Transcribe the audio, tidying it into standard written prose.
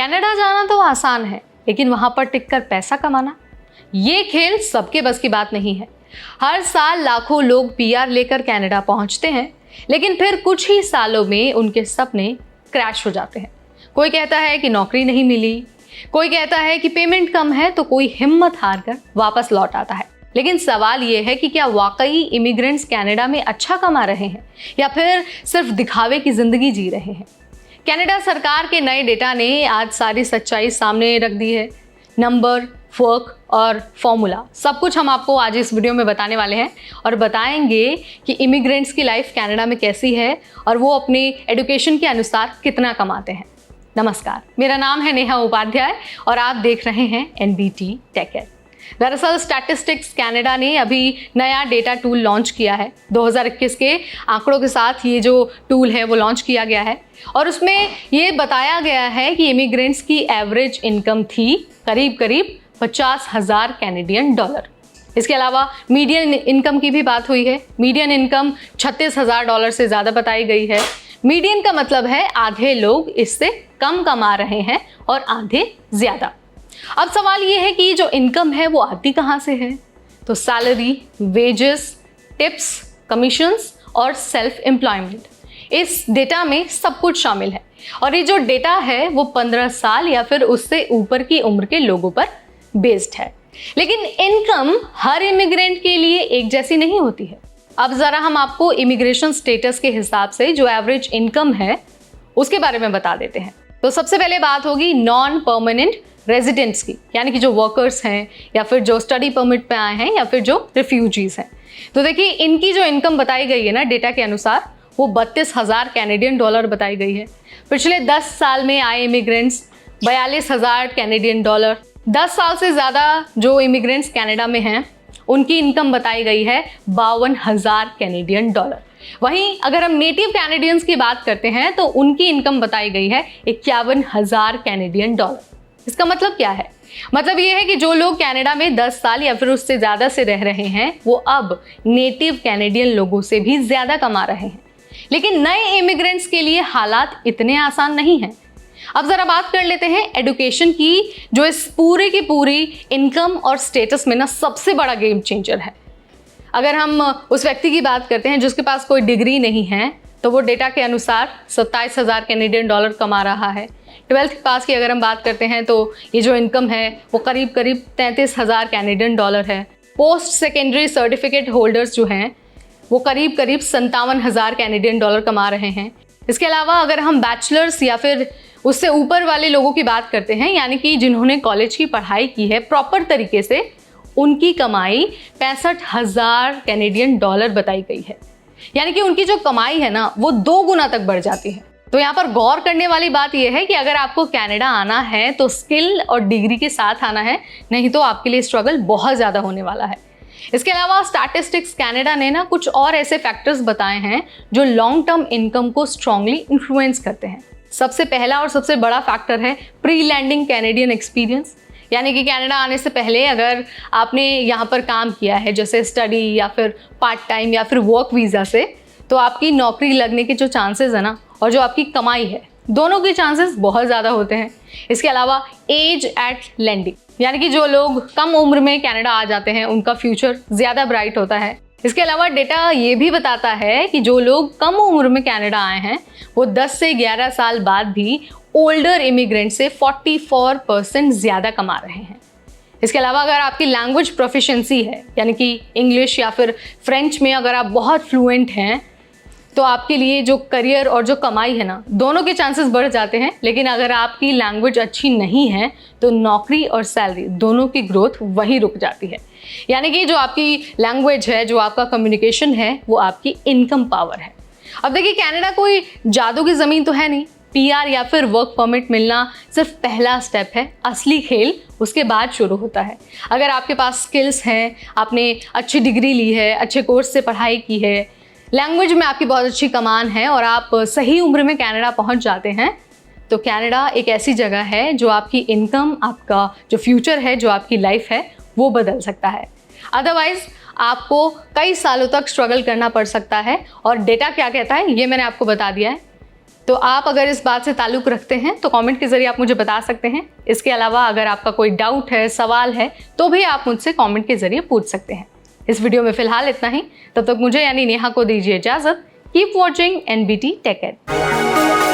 Canada जाना तो आसान है, लेकिन वहां पर टिककर पैसा कमाना, ये खेल सबके बस की बात नहीं है। हर साल लाखों लोग पीआर लेकर कनाडा पहुंचते हैं, लेकिन फिर कुछ ही सालों में उनके सपने क्रैश हो जाते हैं। कोई कहता है कि नौकरी नहीं मिली, कोई कहता है कि पेमेंट कम है, तो कोई हिम्मत हारकर वापस लौट आता है। लेकिन सवाल ये है कि क्या वाकई इमिग्रेंट्स कनाडा में अच्छा कमा रहे हैं या फिर सिर्फ दिखावे की जिंदगी जी रहे हैं? कनाडा सरकार के नए डेटा ने आज सारी सच्चाई सामने रख दी है। नंबर, वर्क और फॉर्मूला सब कुछ हम आपको आज इस वीडियो में बताने वाले हैं और बताएंगे कि इमिग्रेंट्स की लाइफ कनाडा में कैसी है और वो अपने एजुकेशन के अनुसार कितना कमाते हैं। नमस्कार, मेरा नाम है नेहा उपाध्याय और आप देख रहे हैं एनबीटी टेक एड। दरअसल स्टैटिस्टिक्स कनाडा ने अभी नया डेटा टूल लॉन्च किया है। 2021 के आंकड़ों के साथ ये जो टूल है वो लॉन्च किया गया है और उसमें ये बताया गया है कि इमिग्रेंट्स की एवरेज इनकम थी करीब 50,000 कैनेडियन डॉलर। इसके अलावा मीडियन इनकम की भी बात हुई है। मीडियन इनकम 36,000 डॉलर से ज़्यादा बताई गई है। मीडियन का मतलब है आधे लोग इससे कम कमा रहे हैं और आधे ज़्यादा। अब सवाल ये है कि ये जो इनकम है वो आती कहाँ से है? तो सैलरी, वेजेस, टिप्स, कमीशंस और सेल्फ एम्प्लॉयमेंट, इस डेटा में सब कुछ शामिल है। और ये जो डेटा है वो 15 साल या फिर उससे ऊपर की उम्र के लोगों पर बेस्ड है। लेकिन इनकम हर इमिग्रेंट के लिए एक जैसी नहीं होती है। अब ज़रा हम आपको इमिग्रेशन स्टेटस के हिसाब से जो एवरेज इनकम है उसके बारे में बता देते हैं। तो सबसे पहले बात होगी नॉन परमानेंट रेजिडेंट्स की, यानी कि जो वर्कर्स हैं या फिर जो स्टडी परमिट पे आए हैं या फिर जो रिफ्यूजीज हैं। तो देखिए, इनकी जो इनकम बताई गई है ना डेटा के अनुसार, वो 32,000 कैनेडियन डॉलर बताई गई है। पिछले 10 साल में आए इमिग्रेंट्स 42,000 कैनेडियन डॉलर। 10 साल से ज़्यादा जो इमिग्रेंट्स कनाडा में हैं उनकी इनकम बताई गई है 52,000 कैनेडियन डॉलर। वहीं अगर हम नेटिव कैनेडियंस की बात करते हैं तो उनकी इनकम बताई गई है 51,000 कैनेडियन डॉलर। इसका मतलब क्या है? मतलब ये है कि जो लोग कनाडा में 10 साल या फिर उससे ज़्यादा से रह रहे हैं वो अब नेटिव कैनेडियन लोगों से भी ज़्यादा कमा रहे हैं। लेकिन नए इमिग्रेंट्स के लिए हालात इतने आसान नहीं हैं। अब ज़रा बात कर लेते हैं एजुकेशन की, जो इस पूरे की पूरी इनकम और स्टेटस में ना सबसे बड़ा गेम चेंजर है। अगर हम उस व्यक्ति की बात करते हैं जिसके पास कोई डिग्री नहीं है, तो वो डेटा के अनुसार 27,000 कैनेडियन डॉलर कमा रहा है। 12th पास की अगर हम बात करते हैं तो ये जो इनकम है वो करीब 33,000 कैनेडियन डॉलर है। पोस्ट सेकेंडरी सर्टिफिकेट होल्डर्स जो हैं वो करीब 57,000 कैनेडियन डॉलर कमा रहे हैं। इसके अलावा अगर हम बैचलर्स या फिर उससे ऊपर वाले लोगों की बात करते हैं, यानी कि जिन्होंने कॉलेज की पढ़ाई की है प्रॉपर तरीके से, उनकी कमाई 65,000 कैनेडियन डॉलर बताई गई है। यानी कि उनकी जो कमाई है ना वो 2 गुना तक बढ़ जाती है। तो यहाँ पर गौर करने वाली बात यह है कि अगर आपको कनाडा आना है तो स्किल और डिग्री के साथ आना है, नहीं तो आपके लिए स्ट्रगल बहुत ज़्यादा होने वाला है। इसके अलावा स्टैटिस्टिक्स कनाडा ने ना कुछ और ऐसे फैक्टर्स बताए हैं जो लॉन्ग टर्म इनकम को स्ट्रांगली इन्फ्लुएंस करते हैं। सबसे पहला और सबसे बड़ा फैक्टर है प्री लैंडिंग कैनेडियन एक्सपीरियंस, यानी कि कनाडा आने से पहले अगर आपने यहाँ पर काम किया है जैसे स्टडी या फिर पार्ट टाइम या फिर वर्क वीज़ा से, तो आपकी नौकरी लगने के जो चांसेस है ना और जो आपकी कमाई है, दोनों के चांसेस बहुत ज़्यादा होते हैं। इसके अलावा एज एट लैंडिंग, यानी कि जो लोग कम उम्र में कनाडा आ जाते हैं उनका फ्यूचर ज़्यादा ब्राइट होता है। इसके अलावा डेटा ये भी बताता है कि जो लोग कम उम्र में कनाडा आए हैं वो 10 से 11 साल बाद भी ओल्डर इमिग्रेंट से 44% ज़्यादा कमा रहे हैं। इसके अलावा अगर आपकी लैंग्वेज प्रोफिशिएंसी है, यानी कि इंग्लिश या फिर फ्रेंच में अगर आप बहुत फ्लुएंट हैं, तो आपके लिए जो करियर और जो कमाई है ना, दोनों के चांसेस बढ़ जाते हैं। लेकिन अगर आपकी लैंग्वेज अच्छी नहीं है तो नौकरी और सैलरी दोनों की ग्रोथ वहीं रुक जाती है। यानी कि जो आपकी लैंग्वेज है, जो आपका कम्युनिकेशन है, वो आपकी इनकम पावर है। अब देखिए, कनाडा कोई जादू की ज़मीन तो है नहीं। पीआर या फिर वर्क परमिट मिलना सिर्फ पहला स्टेप है। असली खेल उसके बाद शुरू होता है। अगर आपके पास स्किल्स हैं, आपने अच्छी डिग्री ली है, अच्छे कोर्स से पढ़ाई की है, लैंग्वेज में आपकी बहुत अच्छी कमान है और आप सही उम्र में कनाडा पहुंच जाते हैं, तो कनाडा एक ऐसी जगह है जो आपकी इनकम, आपका जो फ्यूचर है, जो आपकी लाइफ है, वो बदल सकता है। अदरवाइज आपको कई सालों तक स्ट्रगल करना पड़ सकता है। और डेटा क्या कहता है ये मैंने आपको बता दिया है। तो आप अगर इस बात से ताल्लुक़ रखते हैं तो कमेंट के ज़रिए आप मुझे बता सकते हैं। इसके अलावा अगर आपका कोई डाउट है, सवाल है, तो भी आप मुझसे कमेंट के ज़रिए पूछ सकते हैं। इस वीडियो में फ़िलहाल इतना ही। तब तक मुझे यानी नेहा को दीजिए इजाज़त। Keep watching NBT Tech Ed।